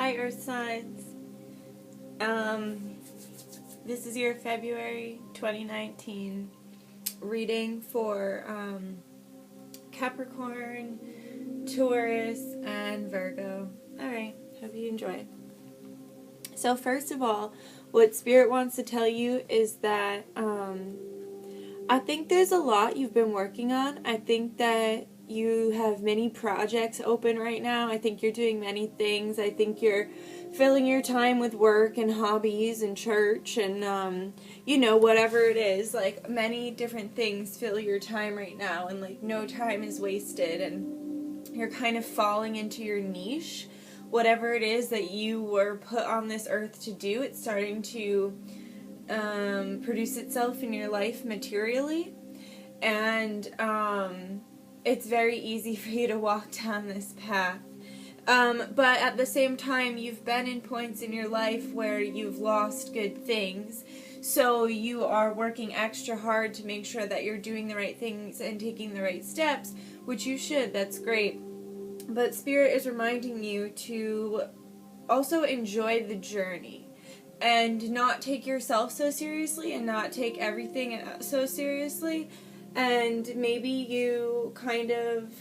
Hi, Earth signs. This is your February 2019 reading for Capricorn, Taurus, and Virgo. Alright, hope you enjoy. So first of all, what Spirit wants to tell you is that I think there's a lot you've been working on. I think that you have many projects open right now. I think you're doing many things. I think you're filling your time with work and hobbies and church and, whatever it is. Like, many different things fill your time right now, and, like, no time is wasted, and you're kind of falling into your niche. Whatever it is that you were put on this earth to do, it's starting to produce itself in your life materially. And, it's very easy for you to walk down this path. But at the same time, you've been in points in your life where you've lost good things. So you are working extra hard to make sure that you're doing the right things and taking the right steps, which you should. That's great. But Spirit is reminding you to also enjoy the journey and not take yourself so seriously and not take everything so seriously. And maybe you kind of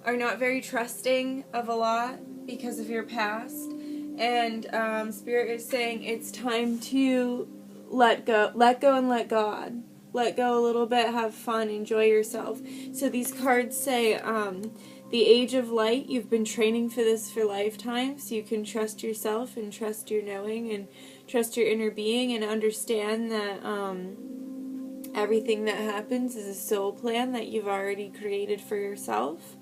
are not very trusting of a lot because of your past. And Spirit is saying it's time to let go and let God. Let go a little bit, have fun, enjoy yourself. So these cards say, the age of light, you've been training for this for lifetimes. So you can trust yourself and trust your knowing and trust your inner being and understand that everything that happens is a soul plan that you've already created for yourself.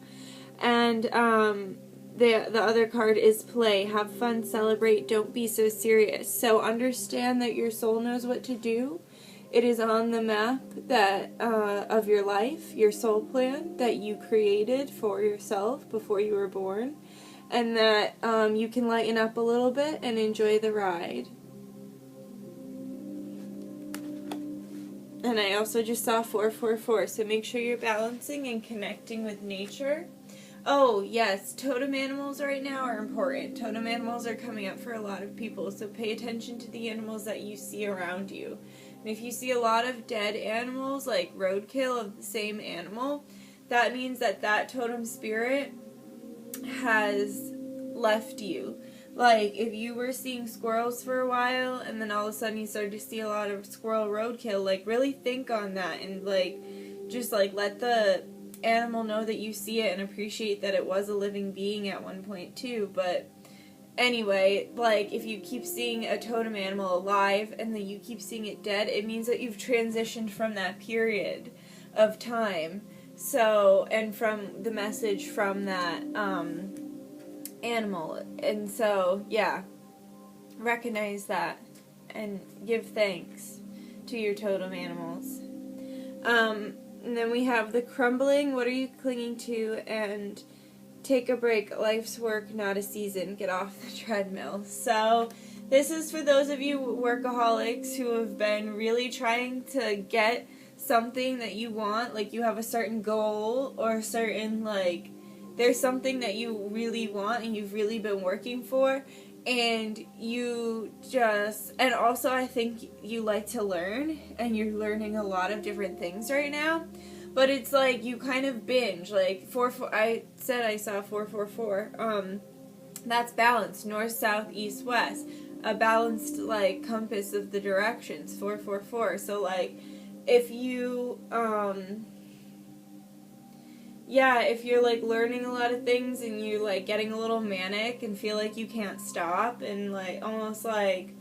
And the other card is play. Have fun, celebrate, don't be so serious. So understand that your soul knows what to do. It is on the map that of your life, your soul plan that you created for yourself before you were born. And that you can lighten up a little bit and enjoy the ride. And I also just saw 444, so make sure you're balancing and connecting with nature. Oh, yes, totem animals right now are important. Totem animals are coming up for a lot of people, so pay attention to the animals that you see around you. And if you see a lot of dead animals, like roadkill of the same animal, that means that that totem spirit has left you. Like, if you were seeing squirrels for a while, and then all of a sudden you started to see a lot of squirrel roadkill, like, really think on that, and, like, just, like, let the animal know that you see it and appreciate that it was a living being at one point, too. But, anyway, like, if you keep seeing a totem animal alive, and then you keep seeing it dead, it means that you've transitioned from that period of time. So, and from the message from that, animal. And so, yeah, recognize that and give thanks to your totem animals. And then we have the crumbling, what are you clinging to, and take a break, life's work, not a season, get off the treadmill. So this is for those of you workaholics who have been really trying to get something that you want, like you have a certain goal or a certain, like, there's something that you really want and you've really been working for, and you just, and also I think you like to learn, and you're learning a lot of different things right now, but it's like you kind of binge, like, I said I saw 444, that's balanced, north, south, east, west, a balanced, like, compass of the directions, 444, so, like, if you, if you're, like, learning a lot of things and you're, like, getting a little manic and feel like you can't stop and, like, almost like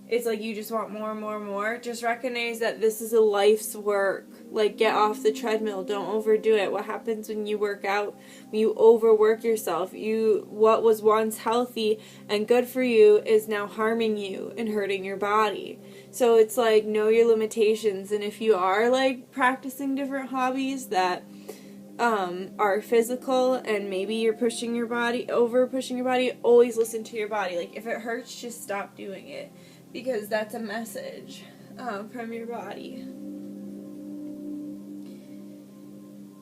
it's like you just want more and more and more, just recognize that this is a life's work. Like, get off the treadmill. Don't overdo it. What happens when you work out, when you overwork yourself? What was once healthy and good for you is now harming you and hurting your body. So it's like, know your limitations. And if you are, like, practicing different hobbies that are physical and maybe you're pushing your body, always listen to your body. Like, if it hurts, just stop doing it, because that's a message from your body.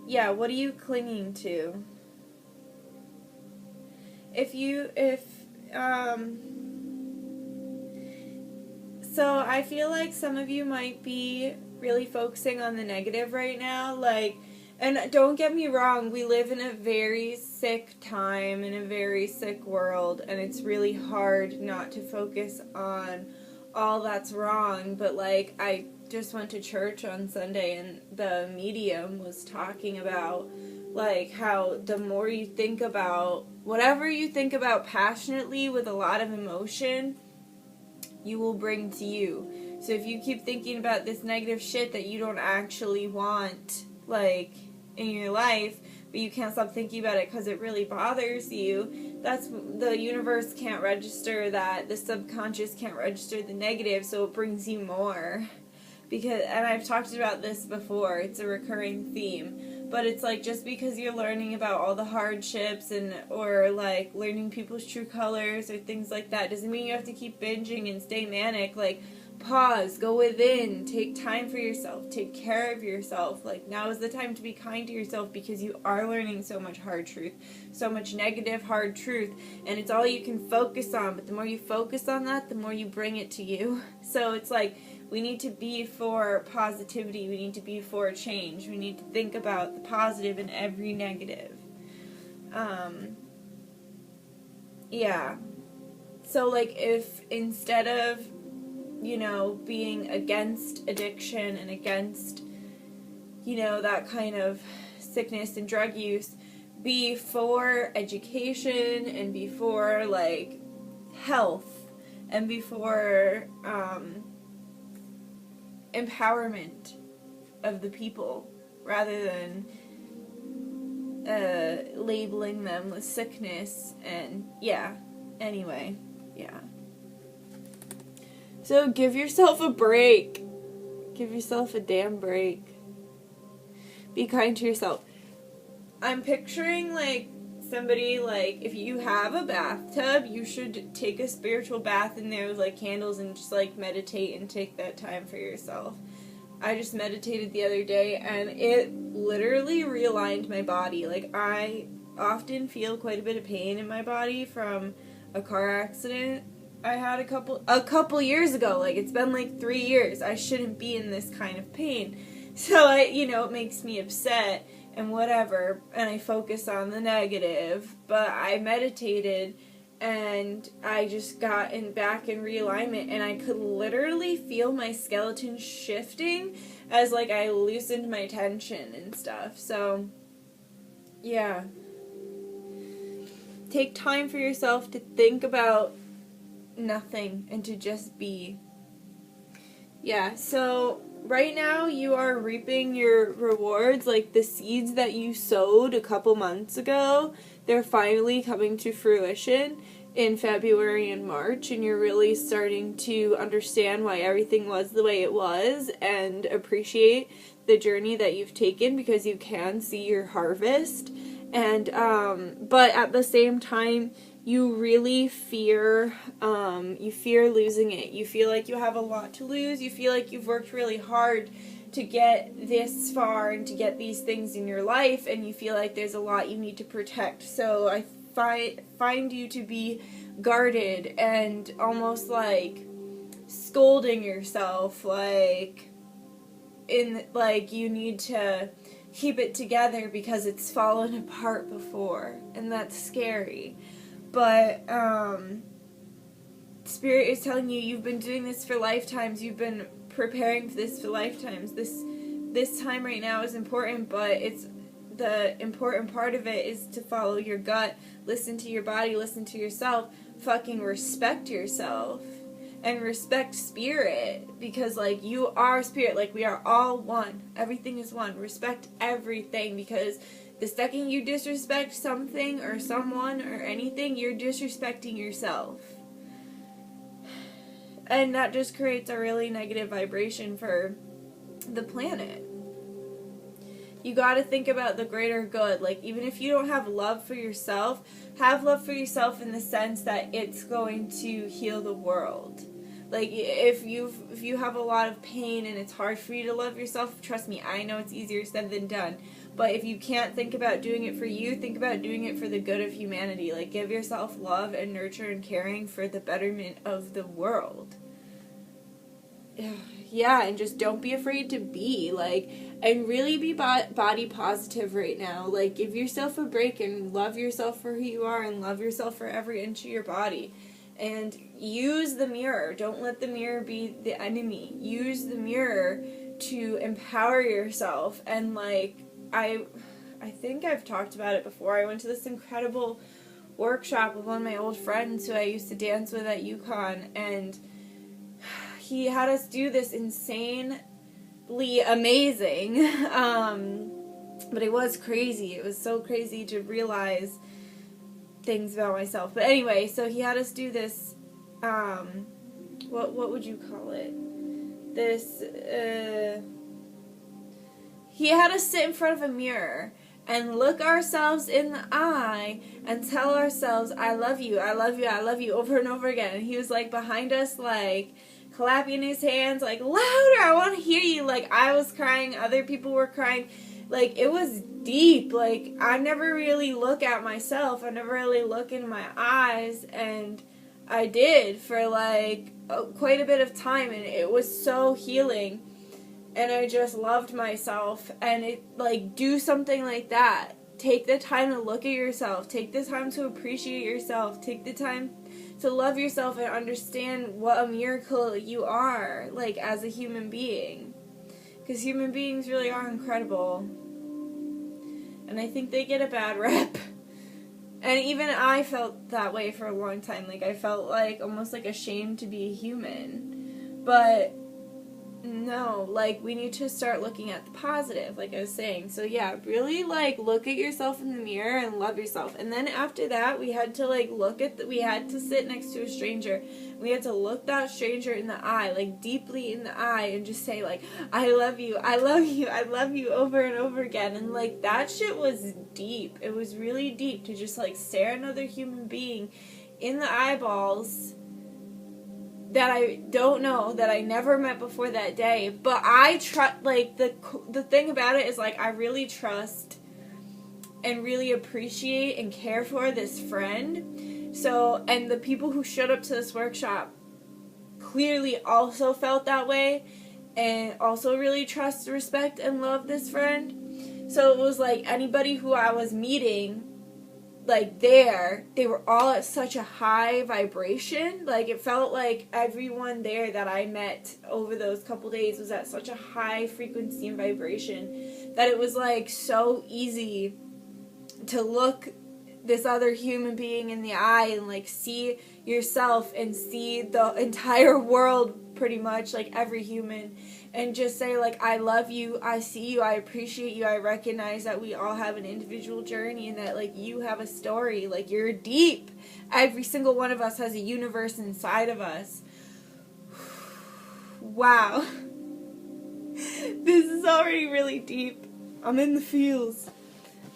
Yeah, what are you clinging to? So I feel like some of you might be really focusing on the negative right now, like, and don't get me wrong, we live in a very sick time, in a very sick world, and it's really hard not to focus on all that's wrong, but like, I just went to church on Sunday, and the medium was talking about, like, how the more you think about, whatever you think about passionately with a lot of emotion, you will bring to you. So if you keep thinking about this negative shit that you don't actually want, like, in your life, but you can't stop thinking about it because it really bothers you, that's, the universe can't register that, the subconscious can't register the negative, so it brings you more. Because, and I've talked about this before, it's a recurring theme, but it's like, just because you're learning about all the hardships and, or like learning people's true colors or things like that, doesn't mean you have to keep binging and stay manic. Like, pause, go within, take time for yourself, take care of yourself. Like, now is the time to be kind to yourself, because you are learning so much hard truth, so much negative hard truth, and it's all you can focus on. But the more you focus on that, the more you bring it to you. So it's like, we need to be for positivity, we need to be for change, we need to think about the positive in every negative. Yeah. So, like, if instead of, you know, being against addiction and against, you know, that kind of sickness and drug use, be for education and be for, like, health and be for, empowerment of the people, rather than labeling them with sickness. And yeah, anyway, yeah. So give yourself a break. Give yourself a damn break. Be kind to yourself. I'm picturing, like, somebody, like, if you have a bathtub, you should take a spiritual bath in there with, like, candles and just, like, meditate and take that time for yourself. I just meditated the other day, and it literally realigned my body. Like, I often feel quite a bit of pain in my body from a car accident I had a couple years ago. Like, it's been, like, 3 years. I shouldn't be in this kind of pain. So, it makes me upset and whatever, and I focus on the negative, but I meditated, and I just got back in realignment, and I could literally feel my skeleton shifting as, like, I loosened my tension and stuff. So, yeah. Take time for yourself to think about nothing and to just be. Yeah, so right now you are reaping your rewards. Like, the seeds that you sowed a couple months ago, they're finally coming to fruition in February and March, and you're really starting to understand why everything was the way it was and appreciate the journey that you've taken, because you can see your harvest. And but at the same time, you really fear losing it. You feel like you have a lot to lose. You feel like you've worked really hard to get this far and to get these things in your life, and you feel like there's a lot you need to protect. So I find you to be guarded and almost like scolding yourself, like you need to keep it together because it's fallen apart before, and that's scary. But Spirit is telling you, you've been doing this for lifetimes. You've been preparing for this for lifetimes. This time right now is important, but it's the important part of it is to follow your gut, listen to your body, listen to yourself, fucking respect yourself, and respect Spirit, because, like, you are Spirit. Like, we are all one. Everything is one. Respect everything, because the second you disrespect something or someone or anything, you're disrespecting yourself. And that just creates a really negative vibration for the planet. You gotta think about the greater good. Like, even if you don't have love for yourself, have love for yourself in the sense that it's going to heal the world. Like, if you have a lot of pain and it's hard for you to love yourself, trust me, I know it's easier said than done. But if you can't think about doing it for you, think about doing it for the good of humanity. Like, give yourself love and nurture and caring for the betterment of the world. Yeah, and just don't be afraid to be, like, and really be body positive right now. Like, give yourself a break and love yourself for who you are and love yourself for every inch of your body. And use the mirror. Don't let the mirror be the enemy. Use the mirror to empower yourself. And, like, I think I've talked about it before. I went to this incredible workshop with one of my old friends who I used to dance with at UConn, and he had us do this insanely amazing, but it was crazy. It was so crazy to realize things about myself. But anyway, so he had us do this, what would you call it? This, he had us sit in front of a mirror and look ourselves in the eye and tell ourselves, I love you, I love you, I love you, over and over again. And he was, like, behind us, like, clapping his hands, like, louder, I want to hear you. Like, I was crying, other people were crying. Like, it was deep. Like, I never really look at myself. I never really look in my eyes, and I did for, like, quite a bit of time, and it was so healing. And I just loved myself. And it, like, do something like that. Take the time to look at yourself. Take the time to appreciate yourself. Take the time to love yourself and understand what a miracle you are, like, as a human being. Because human beings really are incredible. And I think they get a bad rep. And even I felt that way for a long time. Like, I felt, like, almost, like, ashamed to be a human. But no, like, we need to start looking at the positive, like I was saying. So yeah, really, like, look at yourself in the mirror and love yourself. And then after that, we had to, like, we had to sit next to a stranger. We had to look that stranger in the eye, like, deeply in the eye, and just say, like, I love you, I love you, I love you, over and over again. And, like, that shit was deep. It was really deep to just, like, stare another human being in the eyeballs that I don't know, that I never met before that day. But I trust, like, the thing about it is, like, I really trust and really appreciate and care for this friend. So, and the people who showed up to this workshop clearly also felt that way and also really trust, respect, and love this friend. So it was like anybody who I was meeting, like, they were all at such a high vibration. Like, it felt like everyone there that I met over those couple days was at such a high frequency and vibration that it was, like, so easy to look this other human being in the eye and, like, see yourself and see the entire world, pretty much, like, every human, and just say, like, I love you, I see you, I appreciate you, I recognize that we all have an individual journey and that, like, you have a story, like, you're deep. Every single one of us has a universe inside of us. Wow. This is already really deep. I'm in the feels.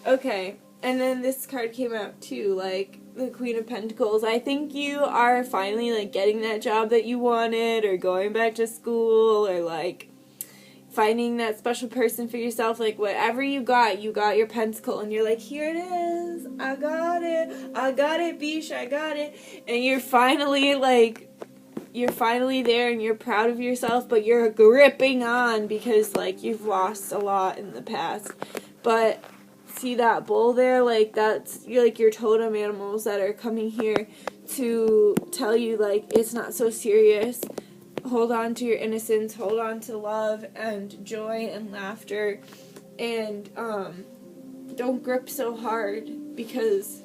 Okay, and then this card came out too, like, the Queen of Pentacles. I think you are finally, like, getting that job that you wanted, or going back to school, or, like, finding that special person for yourself. Like, whatever you got your pentacle, and you're like, here it is, I got it, bish, I got it. And you're finally, like, there, and you're proud of yourself, but you're gripping on because, like, you've lost a lot in the past. But see that bull there? Like, that's, like, your totem animals that are coming here to tell you, like, it's not so serious. Hold on to your innocence, hold on to love and joy and laughter, and don't grip so hard, because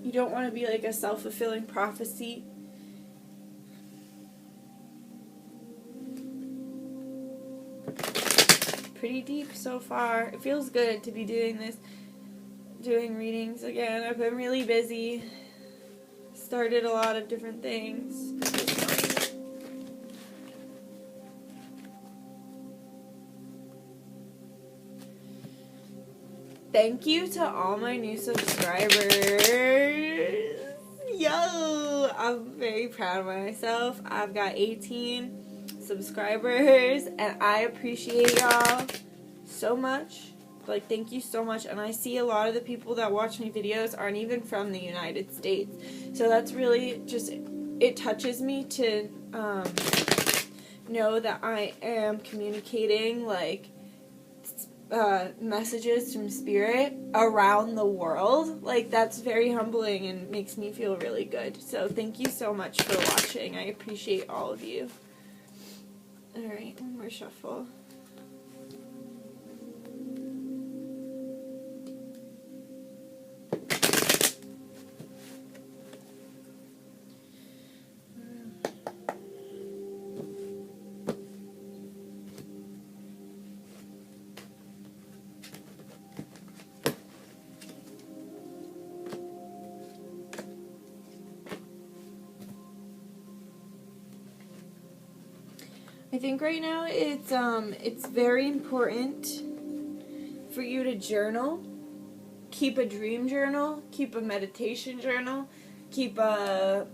you don't want to be, like, a self-fulfilling prophecy. Pretty deep so far. It feels good to be doing readings again. I've been really busy. Started a lot of different things. Thank you to all my new subscribers. Yo! I'm very proud of myself. I've got 18 subscribers, and I appreciate y'all so much. Like, thank you so much. And I see a lot of the people that watch my videos aren't even from the United States. So that's really just, it touches me to know that I am communicating, like, messages from Spirit around the world. Like, that's very humbling and makes me feel really good. So thank you so much for watching. I appreciate all of you. Alright, one more shuffle. I think right now it's very important for you to journal. Keep a dream journal, keep a meditation journal, keep a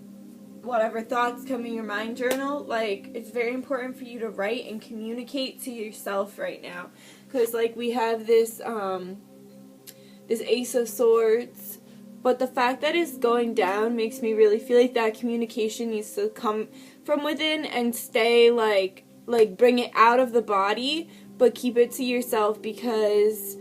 whatever thoughts come in your mind journal. Like, it's very important for you to write and communicate to yourself right now, because like we have this this Ace of Swords, but the fact that it's going down makes me really feel like that communication needs to come from within and stay like bring it out of the body, but keep it to yourself, because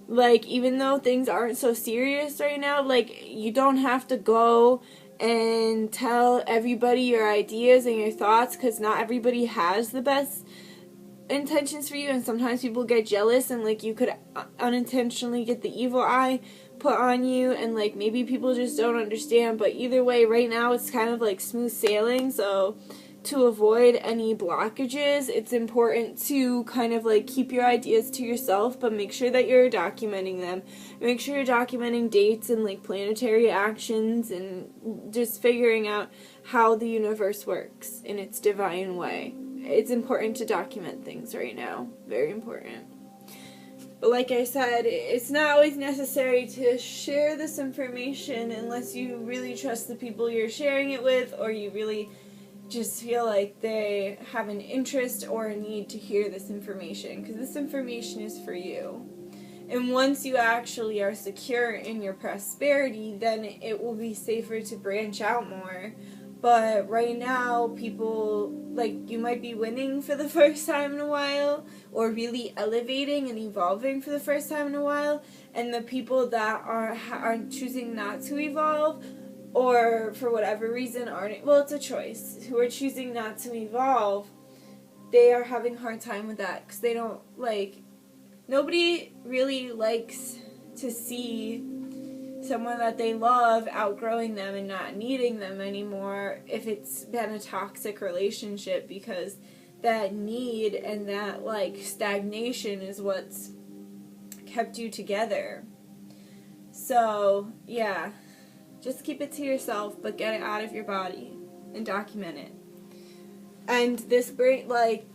like, even though things aren't so serious right now, like, you don't have to go and tell everybody your ideas and your thoughts, because not everybody has the best intentions for you, and sometimes people get jealous, and like, you could unintentionally get the evil eye put on you, and like, maybe people just don't understand. But either way, right now it's kind of like smooth sailing. So to avoid any blockages, it's important to kind of like keep your ideas to yourself, but make sure that you're documenting them. Make sure you're documenting dates and like planetary actions, and just figuring out how the universe works in its divine way. It's important to document things right now. Very important. But like I said, it's not always necessary to share this information unless you really trust the people you're sharing it with, or you really just feel like they have an interest or a need to hear this information, because this information is for you. And once you actually are secure in your prosperity, then it will be safer to branch out more. But right now, people, like, you might be winning for the first time in a while, or really elevating and evolving for the first time in a while, and the people that are choosing not to evolve, or for whatever reason aren't, well, it's a choice, who are choosing not to evolve, they are having a hard time with that, because they don't, like, nobody really likes to see someone that they love outgrowing them and not needing them anymore if it's been a toxic relationship, because that need and that, like, stagnation is what's kept you together. So, yeah. Just keep it to yourself, but get it out of your body and document it. And this great, like,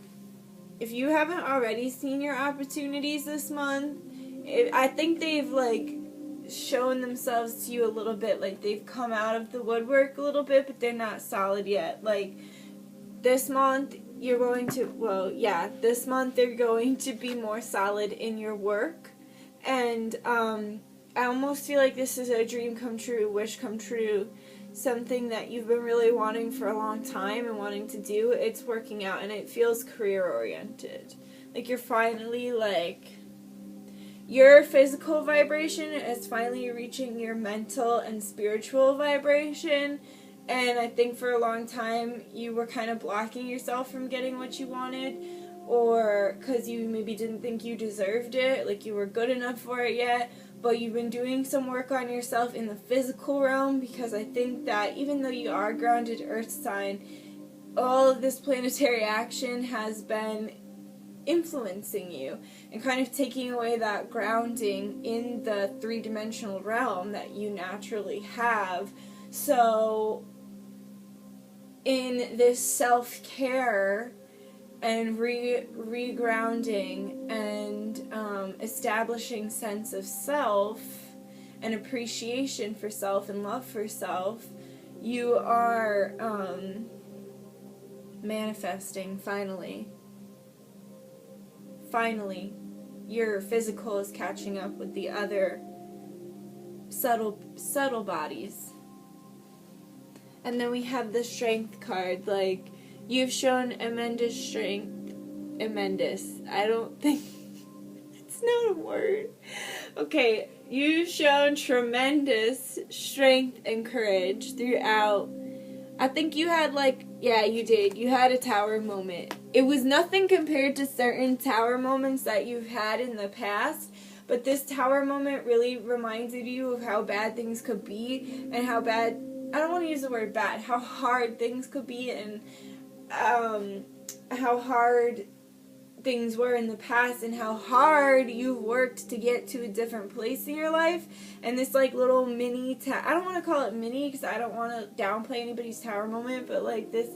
if you haven't already seen your opportunities this month, I think they've, like, shown themselves to you a little bit. Like, they've come out of the woodwork a little bit, but they're not solid yet. Like, this month, you're going to, well, yeah, this month they're going to be more solid in your work. And, I almost feel like this is a dream come true, wish come true, something that you've been really wanting for a long time and wanting to do. It's working out, and it feels career-oriented. Like, you're finally, like, your physical vibration is finally reaching your mental and spiritual vibration, and I think for a long time you were kind of blocking yourself from getting what you wanted, or because you maybe didn't think you deserved it, like you were good enough for it yet. But you've been doing some work on yourself in the physical realm, because I think that even though you are grounded earth sign, all of this planetary action has been influencing you and kind of taking away that grounding in the three-dimensional realm that you naturally have. So in this self-care and regrounding and establishing sense of self and appreciation for self and love for self, you are manifesting finally. your physical is catching up with the other subtle bodies. And then we have the Strength card. Like, you've shown immense strength. Immense. I don't think it's not a word. Okay, you've shown tremendous strength and courage throughout. I think you had you did. You had a tower moment. It was nothing compared to certain tower moments that you've had in the past, but this tower moment really reminded you of how bad things could be, and how bad, I don't want to use the word bad, how hard things could be, and how hard things were in the past, and how hard you've worked to get to a different place in your life. And this little mini I don't want to call it mini because I don't want to downplay anybody's tower moment, but this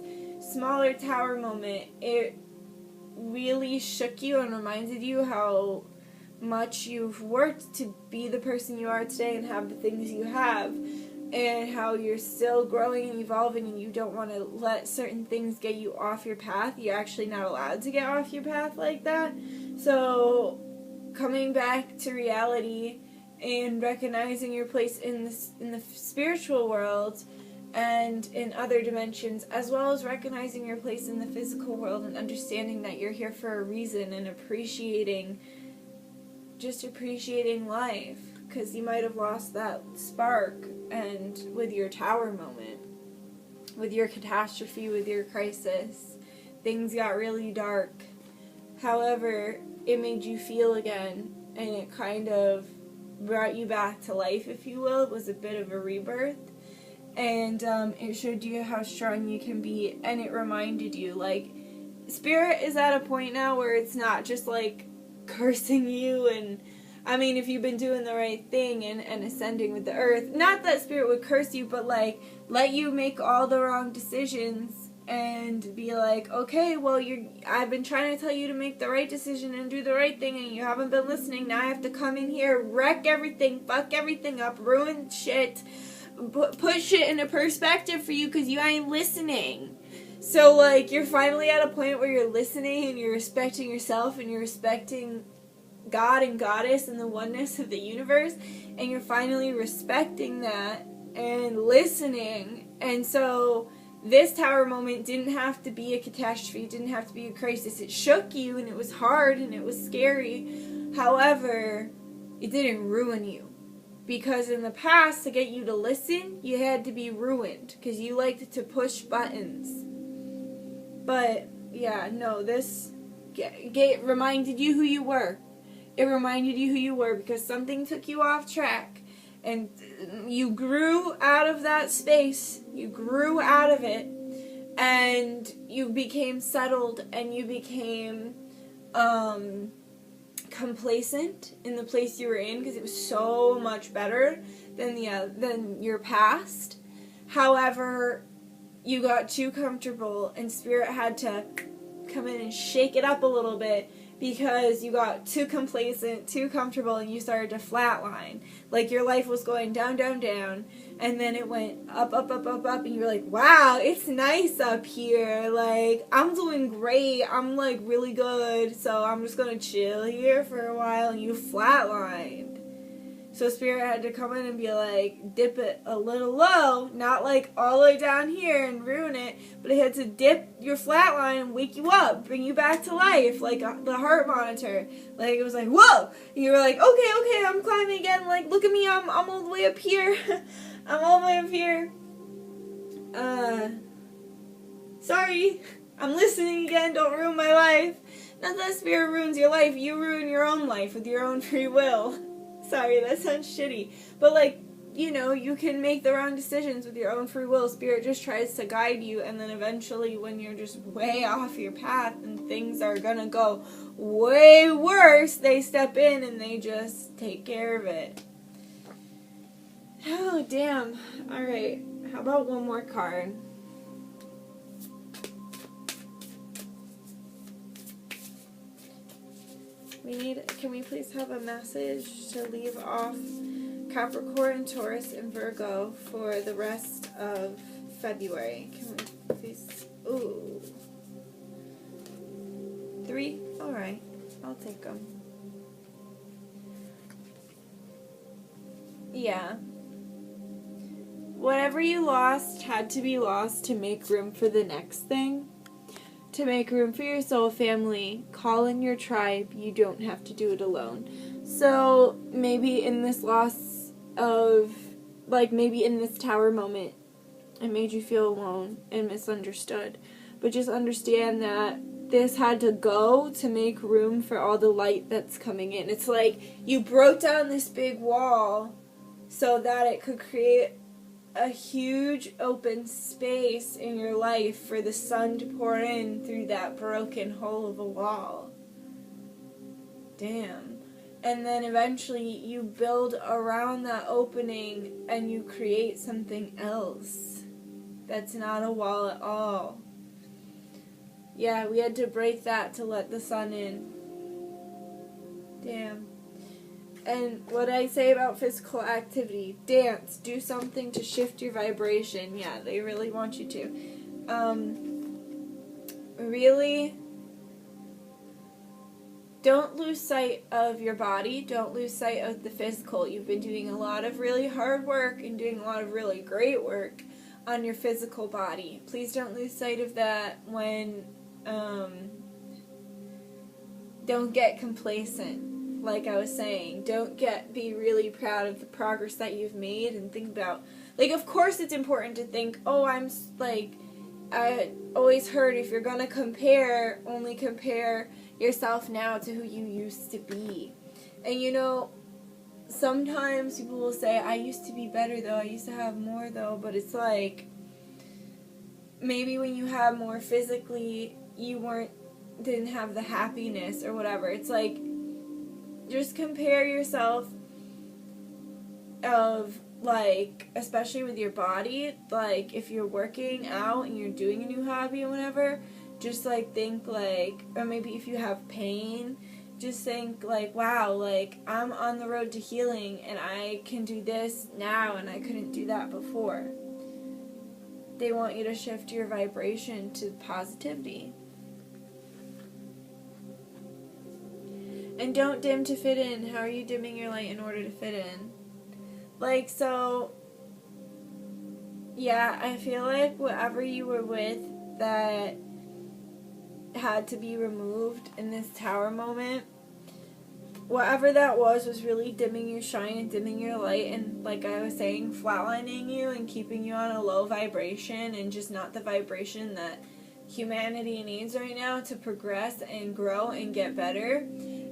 smaller tower moment, it really shook you and reminded you how much you've worked to be the person you are today and have the things you have, and how you're still growing and evolving, and you don't want to let certain things get you off your path. You're actually not allowed to get off your path like that. So coming back to reality and recognizing your place in the spiritual world and in other dimensions, as well as recognizing your place in the physical world and understanding that you're here for a reason, and appreciating life, because you might have lost that spark. And with your tower moment, with your catastrophe, with your crisis, things got really dark. However, it made you feel again, and it kind of brought you back to life, if you will. It was a bit of a rebirth, and it showed you how strong you can be, and it reminded you, Spirit is at a point now where it's not just cursing you, and I mean, if you've been doing the right thing and ascending with the earth, not that Spirit would curse you, but let you make all the wrong decisions and be okay, well, I've been trying to tell you to make the right decision and do the right thing, and you haven't been listening. Now I have to come in here, wreck everything, fuck everything up, ruin shit, put shit into perspective for you because you ain't listening. So, you're finally at a point where you're listening, and you're respecting yourself, and you're respecting God and Goddess and the oneness of the universe, and you're finally respecting that and listening. And so this tower moment didn't have to be a catastrophe, it didn't have to be a crisis. It shook you, and it was hard, and it was scary. However, it didn't ruin you, because in the past, to get you to listen, you had to be ruined because you liked to push buttons. But yeah, no, this reminded you who you were. It reminded you who you were, because something took you off track, and you grew out of that space. You grew out of it, and you became settled, and you became complacent in the place you were in, because it was so much better than your past. However, you got too comfortable, and Spirit had to come in and shake it up a little bit, because you got too complacent, too comfortable, and you started to flatline. Your life was going down, down, down, and then it went up, up, up, up, up, and you were like, wow, it's nice up here. I'm doing great. I'm, really good, so I'm just going to chill here for a while, and you flatlined. So Spirit had to come in and be dip it a little low, not all the way down here and ruin it, but it had to dip your flat line and wake you up, bring you back to life, the heart monitor. It was whoa! And you were okay, I'm climbing again, look at me, I'm all the way up here. I'm all the way up here. Sorry, I'm listening again, don't ruin my life. Not that Spirit ruins your life, you ruin your own life with your own free will. Sorry, that sounds shitty. But, you can make the wrong decisions with your own free will. Spirit just tries to guide you, and then eventually when you're just way off your path and things are gonna go way worse, they step in and they just take care of it. Oh, damn. Alright, how about one more card? Can we please have a message to leave off Capricorn, Taurus, and Virgo for the rest of February? Can we please? Ooh. 3? Alright. I'll take them. yeah. Whatever you lost had to be lost to make room for the next thing. To make room for your soul family, call in your tribe. You don't have to do it alone. So maybe in this loss of, like maybe in this tower moment, it made you feel alone and misunderstood. But just understand that this had to go to make room for all the light that's coming in. It's like you broke down this big wall so that it could create a huge open space in your life for the sun to pour in through that broken hole of a wall. Damn. And then eventually you build around that opening and you create something else that's not a wall at all. Yeah, we had to break that to let the sun in. Damn. And what I say about physical activity, dance, do something to shift your vibration. Yeah, they really want you to. Really, don't lose sight of your body. Don't lose sight of the physical. You've been doing a lot of really hard work and doing a lot of really great work on your physical body. Please don't lose sight of that when, don't get complacent. Like I was saying, be really proud of the progress that you've made and think about, like, of course it's important to think, oh, I always heard if you're gonna compare, only compare yourself now to who you used to be. And you know, sometimes people will say, I used to be better though, I used to have more though, but it's like, maybe when you had more physically, you didn't have the happiness or whatever. It's like, just compare yourself of, like, especially with your body, like, if you're working out and you're doing a new hobby or whatever, just, like, think, like, or maybe if you have pain, just think, like, wow, like, I'm on the road to healing and I can do this now and I couldn't do that before. They want you to shift your vibration to positivity. And don't dim to fit in. How are you dimming your light in order to fit in? Like, so, yeah, I feel like whatever you were with that had to be removed in this tower moment, whatever that was really dimming your shine and dimming your light and, like I was saying, flatlining you and keeping you on a low vibration and just not the vibration that humanity needs right now to progress and grow and get better.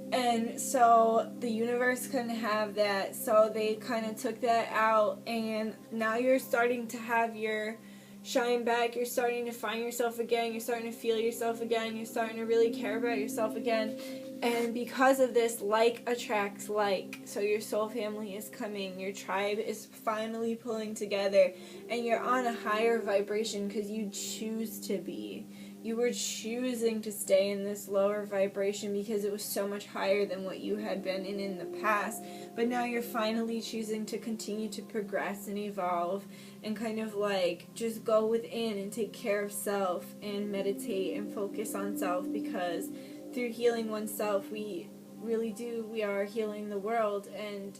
And so the universe couldn't have that, so they kind of took that out, and now you're starting to have your shine back, you're starting to find yourself again, you're starting to feel yourself again, you're starting to really care about yourself again, and because of this, like attracts like, so your soul family is coming, your tribe is finally pulling together, and you're on a higher vibration because you choose to be. You were choosing to stay in this lower vibration because it was so much higher than what you had been in the past. But now you're finally choosing to continue to progress and evolve and kind of like just go within and take care of self and meditate and focus on self, because through healing oneself, we are healing the world. And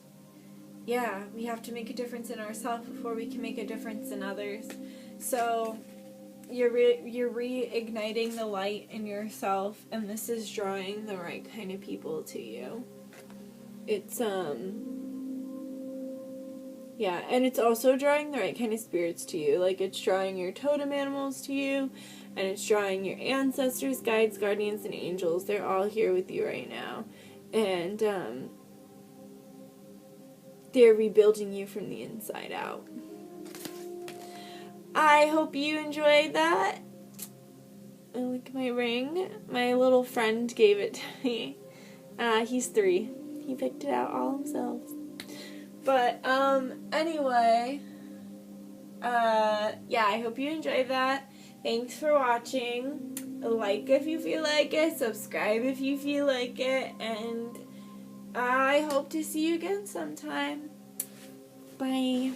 yeah, we have to make a difference in ourselves before we can make a difference in others. So you're reigniting the light in yourself, and this is drawing the right kind of people to you. It's yeah, and it's also drawing the right kind of spirits to you. Like, it's drawing your totem animals to you, and it's drawing your ancestors, guides, guardians, and angels. They're all here with you right now, and they're rebuilding you from the inside out. I hope you enjoyed that. I like my ring. My little friend gave it to me. He's 3. He picked it out all himself. But, anyway, yeah, I hope you enjoyed that. Thanks for watching. Like if you feel like it, subscribe if you feel like it, and I hope to see you again sometime. Bye.